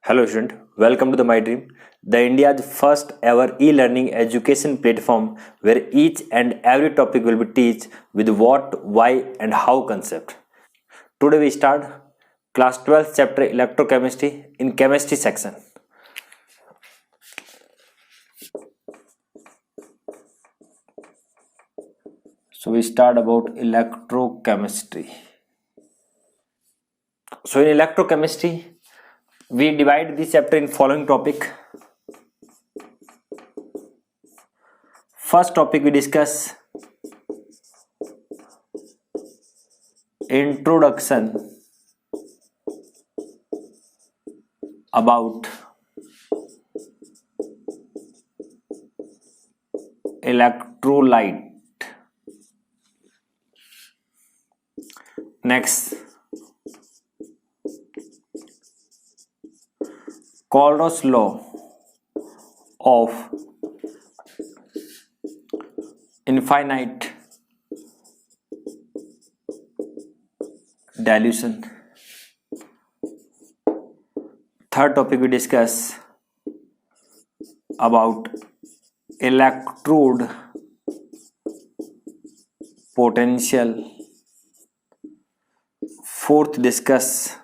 Hello student, welcome to the My Dream, the India's first ever e-learning education platform where each and every topic will be taught with what, why and how concept. Today we start class 12 chapter electrochemistry in chemistry section. So we start about electrochemistry. So in electrochemistry, we divide this chapter in following topic. First topic we discuss introduction about electrolyte. Next, Cauchy's law of infinite dilution. Third topic we discuss about electrode potential. Fourth, discuss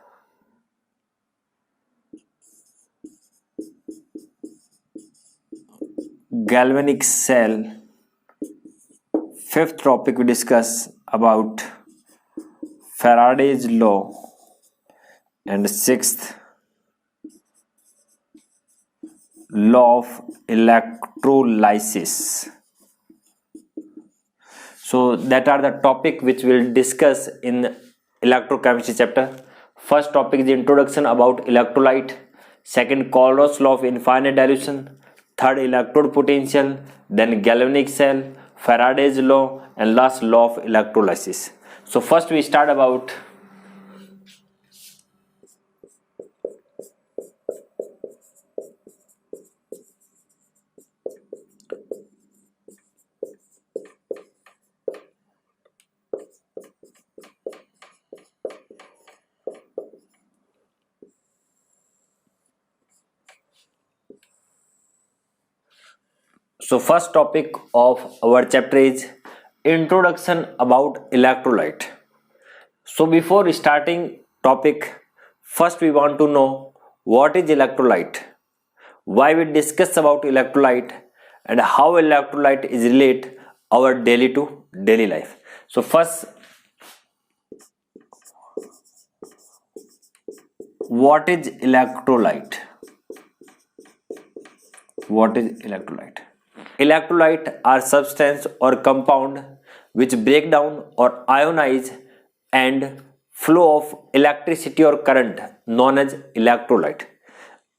galvanic cell. Fifth topic we discuss about Faraday's law. And sixth, law of electrolysis. So that are the topic which we'll discuss in electrochemistry chapter. First topic is the introduction about electrolyte. Second, Cauchy's law of infinite dilution. Third, electrode potential. Then galvanic cell, Faraday's law, and last, law of electrolysis. So first we start about first topic of our chapter is introduction about electrolyte. So before starting topic, first we want to know what is electrolyte, why we discuss about electrolyte, and how electrolyte is relate our daily to daily life. So first, what is electrolyte? What is electrolyte? Electrolyte are substance or compound which break down or ionize and flow of electricity or current known as electrolyte.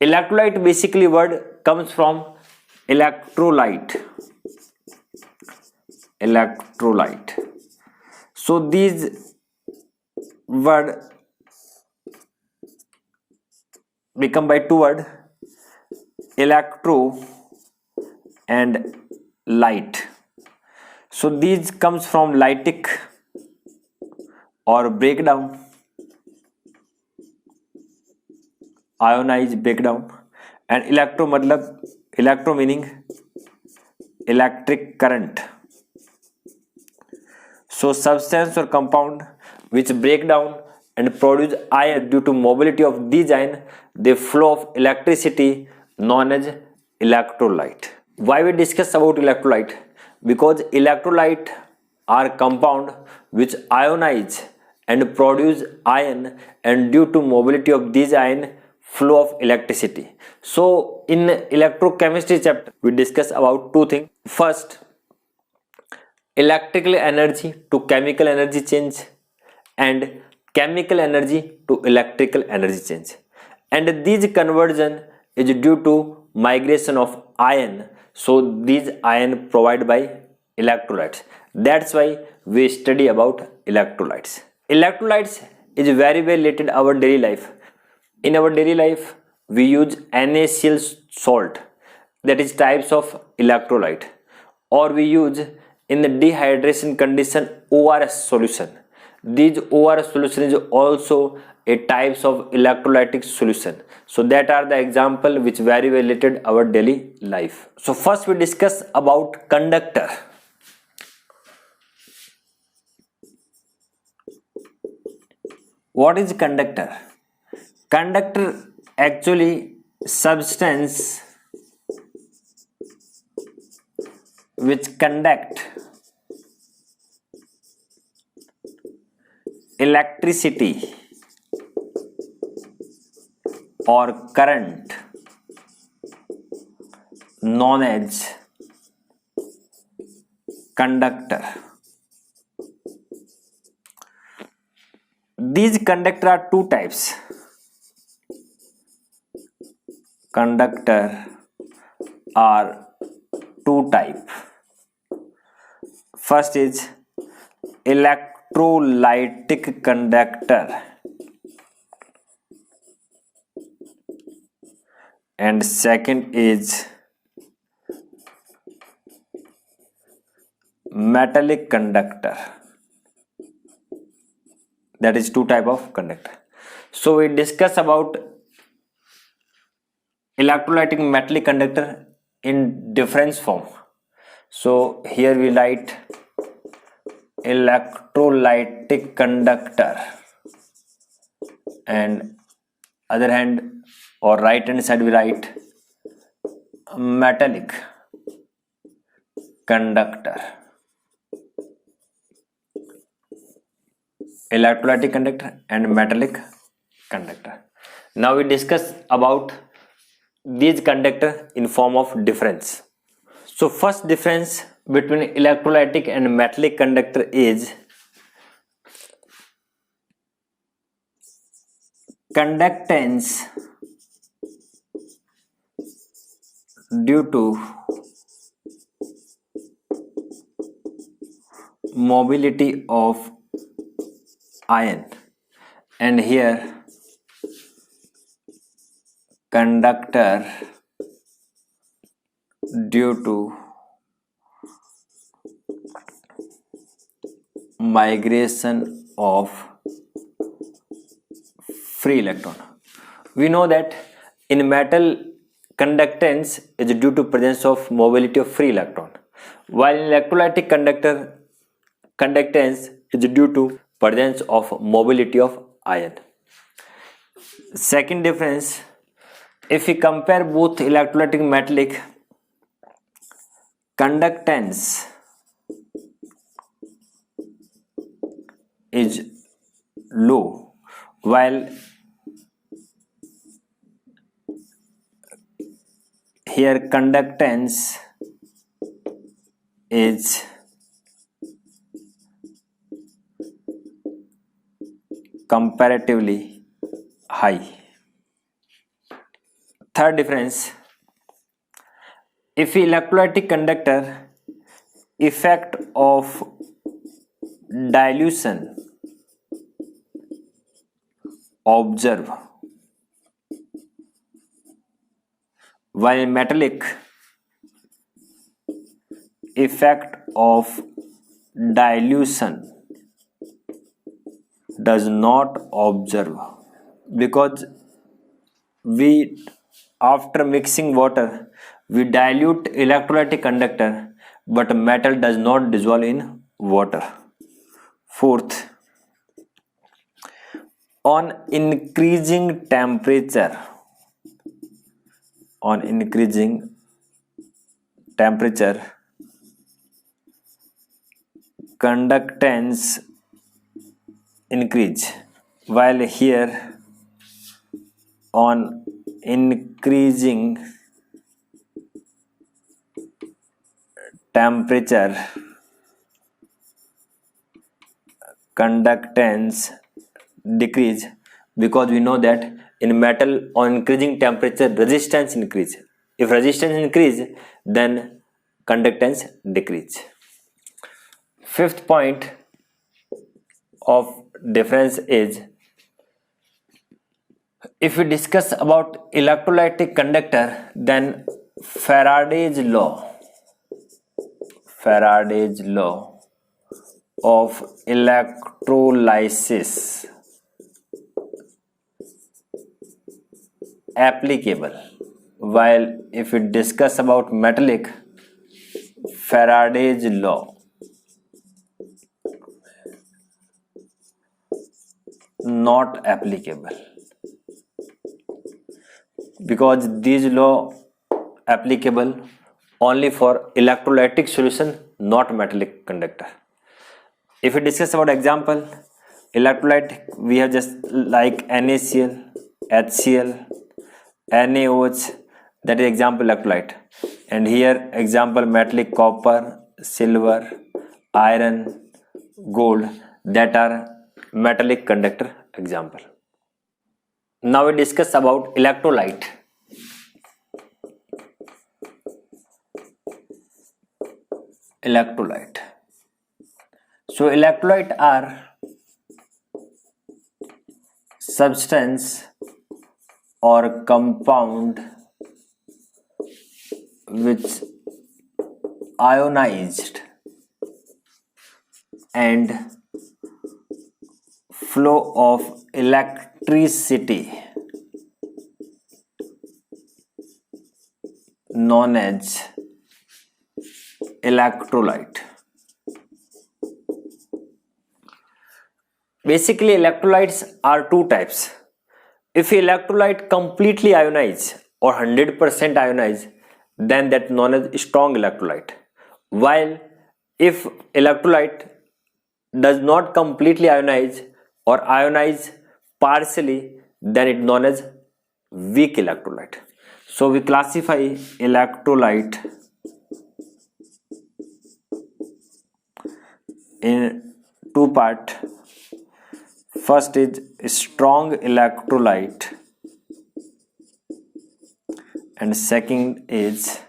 Electrolyte basically word comes from electrolyte. Electrolyte. So these word become by two word, electro and light. So these comes from lytic or breakdown, ionize breakdown, and electro matlab electro meaning electric current. So substance or compound which break down and produce ion due to mobility of these ion, they flow of electricity known as electrolyte. Why we discuss about electrolyte? Because electrolyte are compound which ionize and produce ion, and due to mobility of these ion, flow of electricity. So in electrochemistry chapter we discuss about two things. First, electrical energy to chemical energy change, and chemical energy to electrical energy change, and this conversion is due to migration of ion. So these ion provided by electrolytes. That's why we study about electrolytes. Electrolytes is very well related our daily life. In our daily life we use NaCl salt, that is types of electrolyte, or we use in the dehydration condition ORS solution, These OR solution is also a types of electrolytic solution. So that are the example which very well related our daily life. So first we discuss about conductor. What is conductor? Conductor actually substance which conduct electricity or current known as conductor. These conductor are two types. Conductor are two type. First is electrolytic conductor and second is metallic conductor. That is two type of conductor. So we discuss about electrolytic metallic conductor in difference form. So here we write electrolytic conductor and other hand or right hand side we write metallic conductor. Electrolytic conductor and metallic conductor. Now we discuss about these conductor in form of difference. So first difference between electrolytic and metallic conductor is conductance due to mobility of ion, and here conductor due to migration of free electron. We know that in metal conductance is due to presence of mobility of free electron, while in electrolytic conductor conductance is due to presence of mobility of ion. Second difference, if we compare both electrolytic and metallic, conductance is low, while here conductance is comparatively high. Third difference, if electrolytic conductor effect of dilution observe, while metallic effect of dilution does not observe, because we after mixing water we dilute electrolytic conductor but metal does not dissolve in water. Fourth, on increasing temperature conductance increase, while here on increasing temperature conductance decrease, because we know that in metal on increasing temperature resistance increase. If resistance increase then conductance decrease. Fifth point of difference is, if we discuss about electrolytic conductor, then Faraday's law of electrolysis applicable, while if we discuss about metallic, Faraday's law not applicable, because these law applicable only for electrolytic solution, not metallic conductor. If we discuss about example, electrolyte, we have just like NaCl, HCl, NaOH, that is example electrolyte. And here example metallic, copper, silver, iron, gold, that are metallic conductor example. Now we discuss about electrolyte. Electrolyte. So electrolyte are substance or compound which ionized and flow of electricity known as electrolyte. Basically, electrolytes are two types. If electrolyte completely ionize or 100% ionize, then that known as strong electrolyte. While if electrolyte does not completely ionize or ionize partially, then it known as weak electrolyte. So we classify electrolyte in two parts. First is strong electrolyte and second is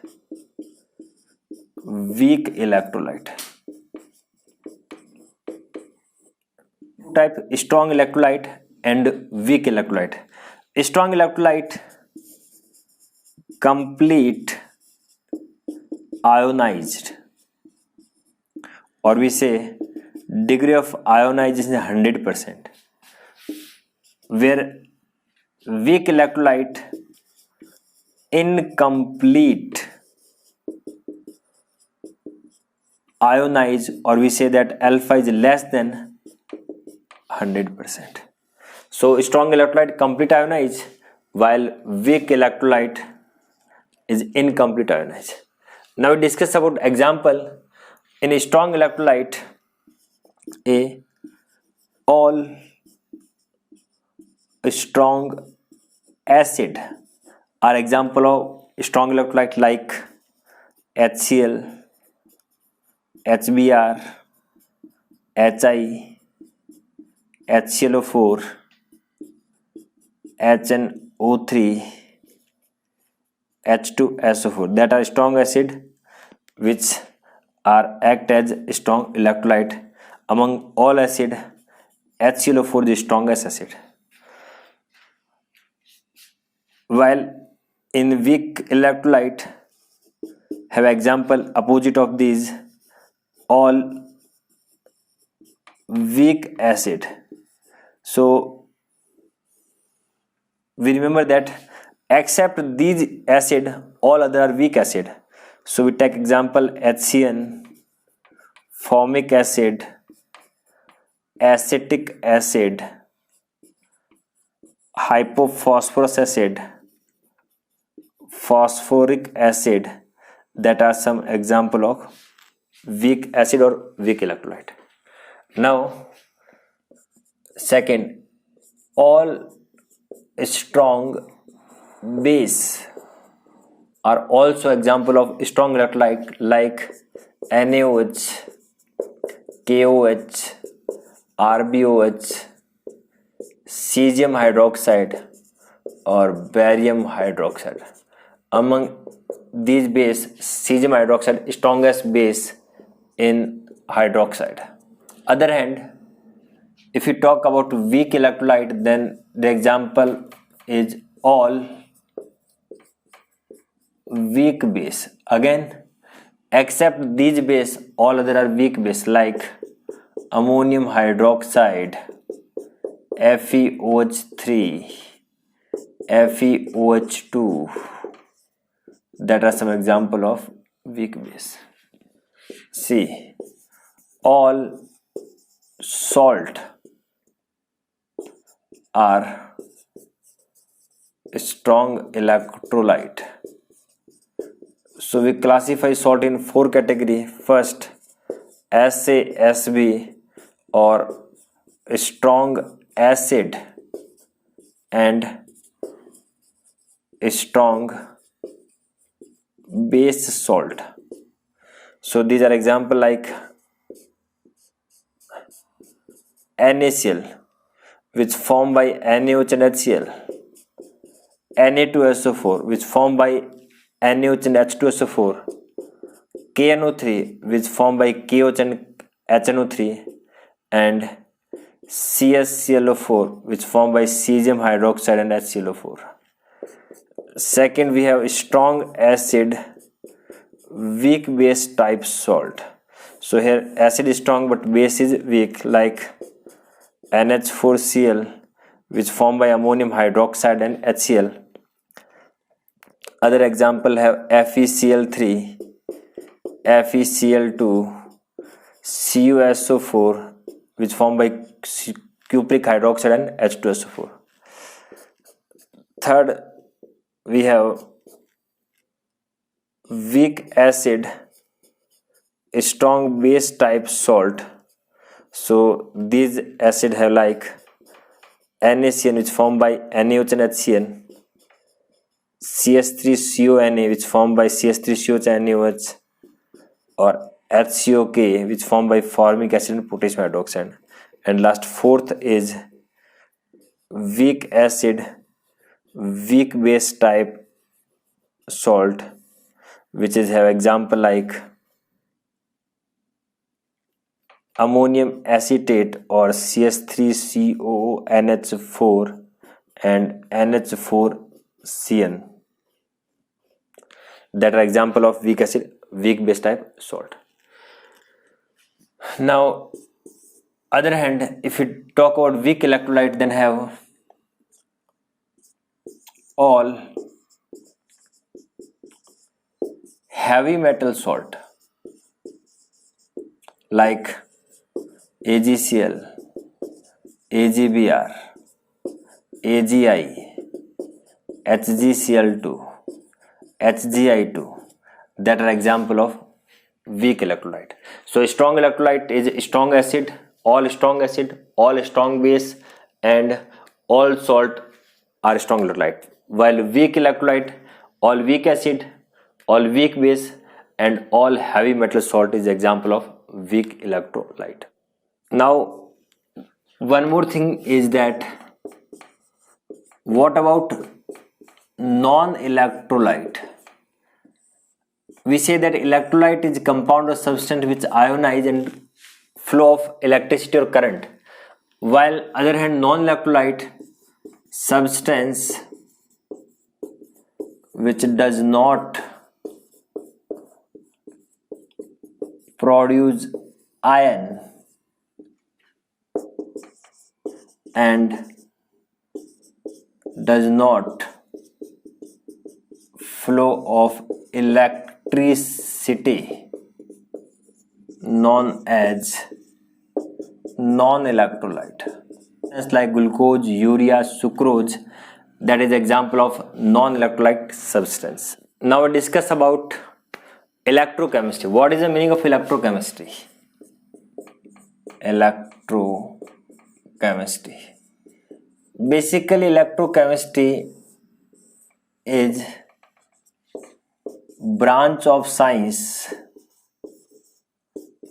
weak electrolyte. Type strong electrolyte and weak electrolyte. Strong electrolyte complete ionized, or we say degree of ionization is 100%, where weak electrolyte incomplete ionized, or we say that alpha is less than 100%. So strong electrolyte complete ionized, while weak electrolyte is incomplete ionized. Now we discuss about example. In a strong electrolyte, all strong acid are example of strong electrolyte like HCl, HBr, Hi, HClO4, HNO3, H2SO4, that are strong acid which are act as strong electrolyte. Among all acid, HClO4 is the strongest acid. While in weak electrolyte have example opposite of these, all weak acid. So we remember that except these acid, all other are weak acid. So we take example HCN, formic acid, acetic acid, hypophosphorus acid, phosphoric acid, that are some example of weak acid or weak electrolyte. Now second, all strong base are also example of strong electrolyte like NaOH, KOH, RbOH, cesium hydroxide or barium hydroxide. Among these base, cesium hydroxide is strongest base in hydroxide. Other hand, if you talk about weak electrolyte, then the example is all weak base. Again, except these base, all other are weak base like ammonium hydroxide, FeOH3, FeOH2. That are some example of weak base. C. All salt are strong electrolyte. So we classify salt in 4 category. First, SaSb or strong acid and strong base salt. So these are example like NaCl, which formed by NaOH and HCl, Na2SO4, which formed by NaOH and H2SO4, KNO3, which formed by KOH and HNO3, and CSClO4, which formed by cesium hydroxide and HClO4. Second, we have strong acid, weak base type salt. So here acid is strong but base is weak, like NH4Cl, which formed by ammonium hydroxide and HCl. Other example have FeCl3, FeCl2, CuSO4, which formed by cupric hydroxide and H2SO4. Third, we have weak acid, a strong base type salt. So these acid have like NaCN, which formed by NaOH and HCN, CS3CONa, which formed by CS3COH and NaOH, or HCOK, which formed by formic acid and potassium hydroxide. And last, fourth is weak acid, weak base type salt, which is have example like ammonium acetate or CS3COONH4 and NH4CN. That are example of weak acid, weak base type salt. Now, other hand, if we talk about weak electrolyte, then have all heavy metal salt like AgCl, AgBr, AgI, HgCl2, HgI2. That are example of weak electrolyte. So strong electrolyte is strong acid, all strong base, and all salt are strong electrolyte. While weak electrolyte, all weak acid, all weak base, and all heavy metal salt is example of weak electrolyte. Now, one more thing is that what about non-electrolyte? We say that electrolyte is a compound or substance which ionize and flow of electricity or current, while other hand non-electrolyte substance which does not produce ion and does not flow of electricity, known as non-electrolyte. Just like glucose, urea, sucrose, that is example of non-electrolyte substance. Now we discuss about electrochemistry. What is the meaning of electrochemistry? Electrochemistry. Basically, electrochemistry is branch of science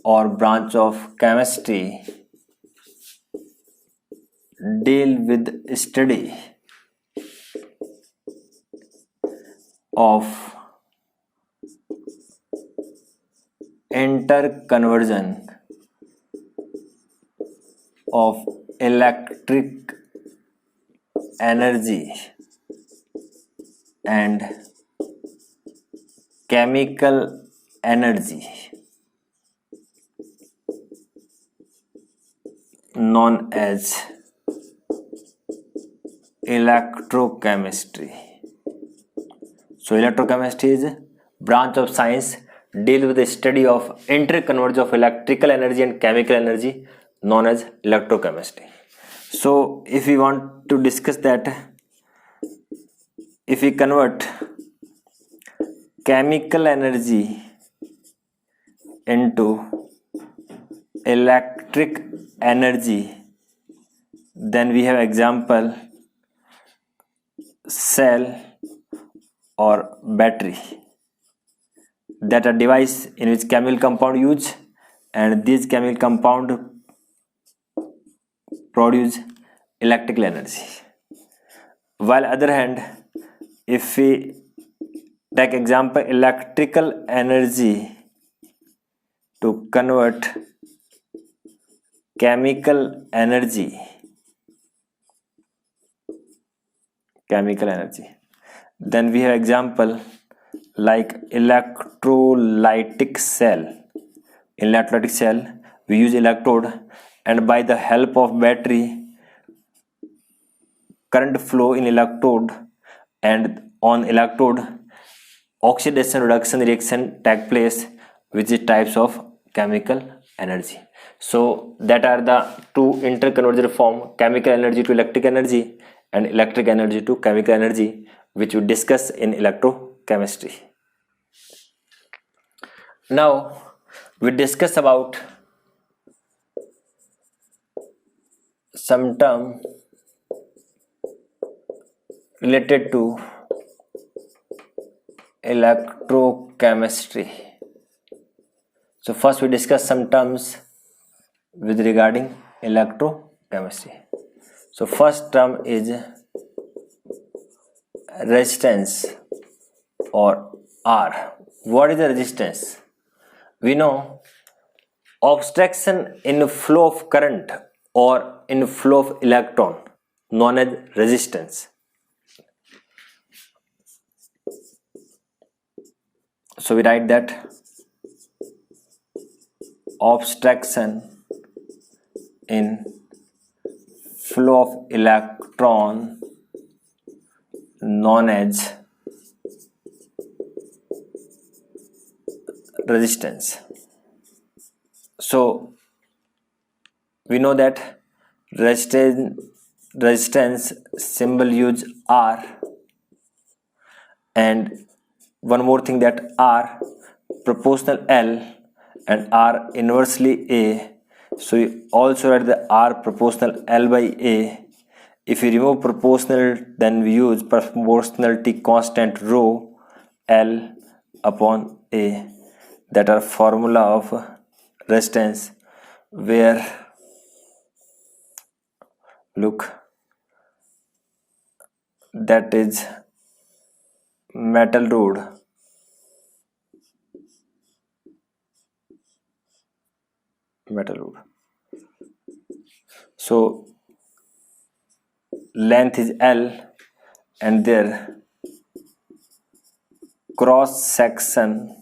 or branch of chemistry deal with study of interconversion of electric energy and chemical energy known as electrochemistry. So electrochemistry is branch of science deal with the study of interconvergence of electrical energy and chemical energy known as electrochemistry. So if we want to discuss that, if we convert chemical energy into electric energy, then we have example cell or battery, that a device in which chemical compound used, and these chemical compound produce electrical energy. While other hand, if we take example electrical energy to convert chemical energy, then we have example like electrolytic cell. In electrolytic cell we use electrode, and by the help of battery current flow in electrode, and on electrode oxidation reduction reaction take place, which is types of chemical energy. So that are the two interconvergent form, chemical energy to electric energy and electric energy to chemical energy, which we discuss in electrochemistry. Now we discuss about some term related to electrochemistry. So first we discuss some terms with regarding electrochemistry. So first term is resistance or R. What is the resistance? We know obstruction in flow of current or in flow of electron known as resistance. So we write that obstruction in flow of electron known as resistance. So we know that resistance symbol use R, and one more thing that R proportional L and R inversely A. So you also write the R proportional L by A. If you remove proportional, then we use proportionality constant rho L upon A. That are formula of resistance, where look, that is metal rod, so length is L and their cross section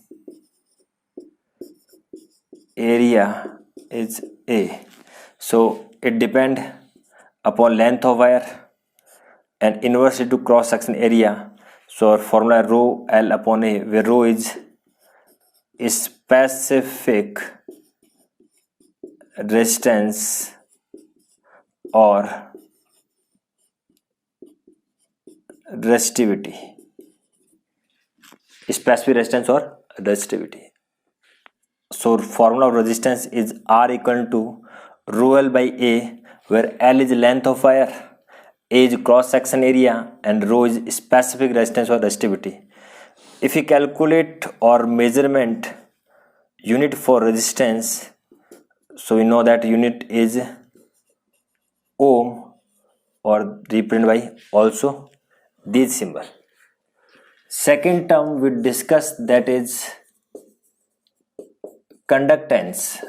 area is A. So it depend upon length of wire and inversely to cross section area. So our formula rho L upon A, where rho is specific resistance or resistivity. Specific resistance or resistivity. So formula of resistance is R equal to rho L by A, where L is length of wire, A is cross section area, and rho is specific resistance or resistivity. If we calculate or measurement unit for resistance, so we know that unit is ohm, or represented by also this symbol. Second term we discussed, that is conductance.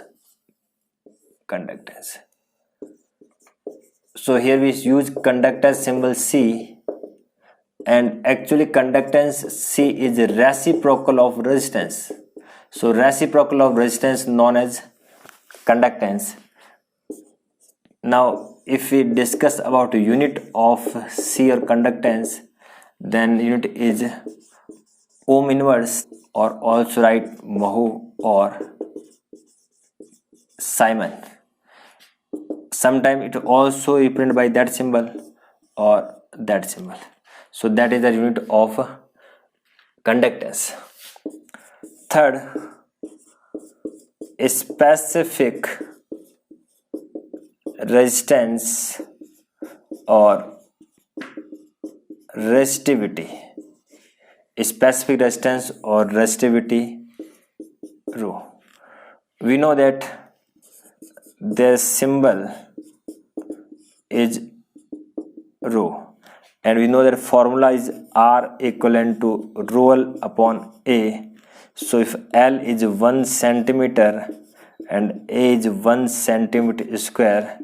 So here we use conductance symbol C, and actually conductance C is reciprocal of resistance. So reciprocal of resistance known as conductance. Now if we discuss about unit of shear conductance, then unit is ohm inverse, or also write mho or Simon. Sometimes it also represented by that symbol or that symbol. So that is the unit of conductance. Third, a specific resistance or resistivity. A specific resistance or resistivity rho. We know that their symbol is rho, and we know that formula is R equivalent to rho L upon A. So if L is 1 centimeter and A is 1 centimeter square,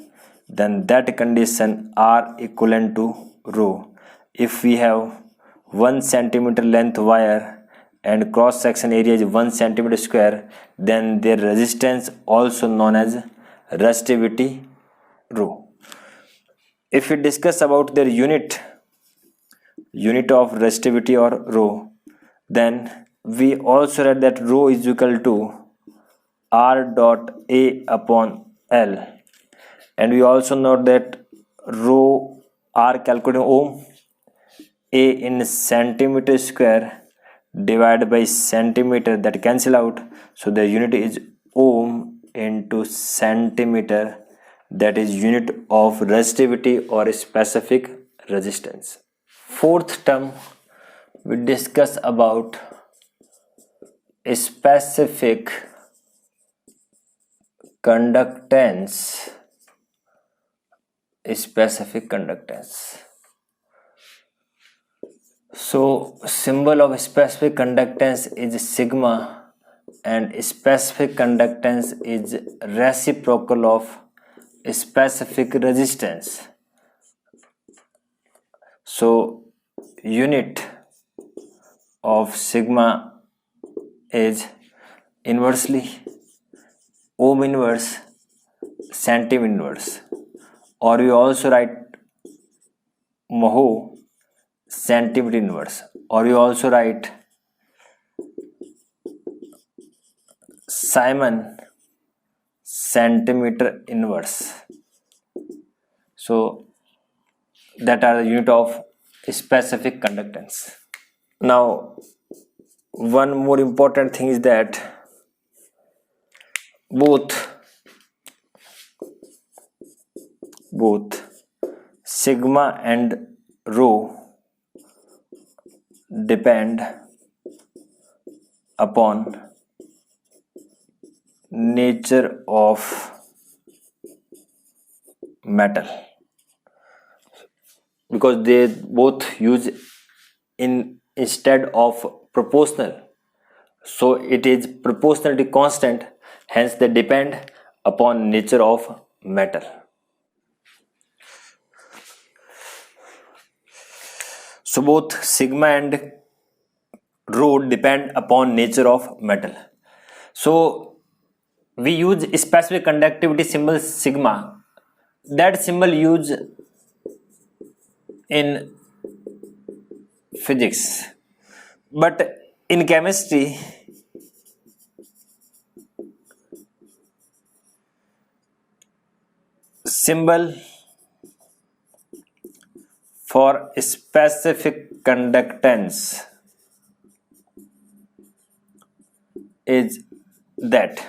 then that condition R equivalent to rho. If we have 1 centimeter length wire and cross section area is 1 centimeter square, then their resistance also known as resistivity rho. If we discuss about their unit of resistivity or rho, then we also read that rho is equal to R dot A upon L, and we also know that rho R calculating ohm, A in centimeter square divided by centimeter, that cancel out, so the unit is ohm into centimeter, that is unit of resistivity or specific resistance. Fourth term, we discuss about a specific conductance. So symbol of specific conductance is sigma, and specific conductance is reciprocal of specific resistance. So unit of sigma is inversely ohm inverse centim inverse, or we also write mho centimeter inverse, or we also write Simon centimeter inverse. So that are the unit of specific conductance. Now one more important thing is that both sigma and rho depend upon nature of metal, because they both use instead of proportional, so it is proportionality constant, hence they depend upon nature of metal. So both sigma and rho depend upon nature of metal. So we use specific conductivity symbol sigma. That symbol used in physics, but in chemistry symbol for specific conductance is that,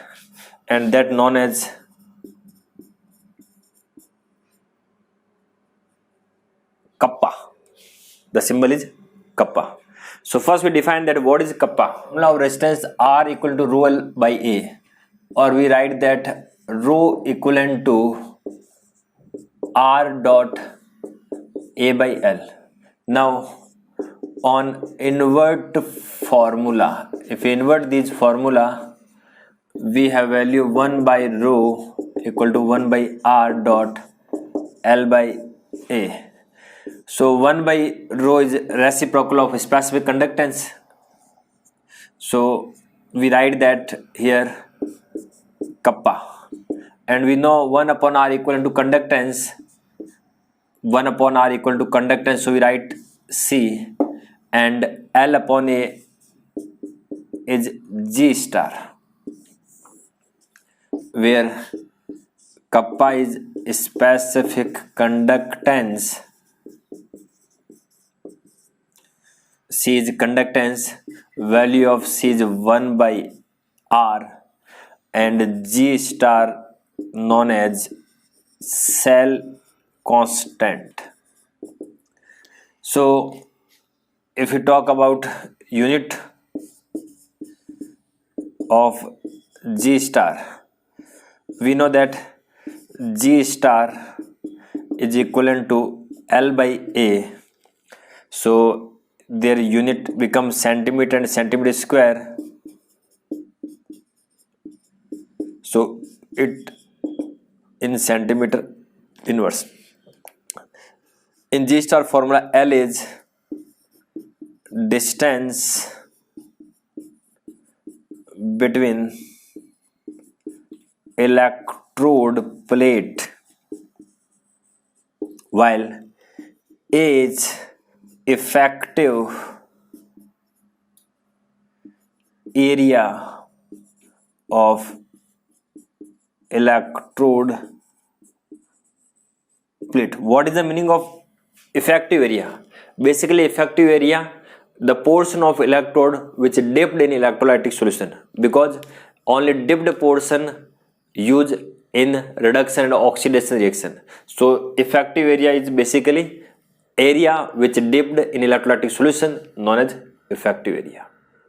and that known as kappa. The symbol is kappa. So first we define that what is kappa. Now resistance R equal to rho L by A, or we write that rho equivalent to R dot A by L. Now on invert formula, if we invert this formula, we have value 1 by rho equal to 1 by R dot L by A. So 1 by rho is reciprocal of specific conductance. So we write that here kappa, and we know 1 upon r equal to conductance. 1 upon r equal to conductance, so we write C, and L upon A is G star, where kappa is specific conductance, C is conductance, value of C is 1 by R, and G star known as cell constant. So if we talk about unit of G star, we know that G star is equivalent to L by A, so their unit becomes centimeter and centimeter square, so it in centimeter inverse. In G star formula, L is distance between electrode plate, while A is effective area of electrode plate. What is the meaning of effective area? Basically, effective area, the portion of electrode which dipped in electrolytic solution, because only dipped portion used in reduction and oxidation reaction. So effective area is basically area which dipped in electrolytic solution, known as effective area.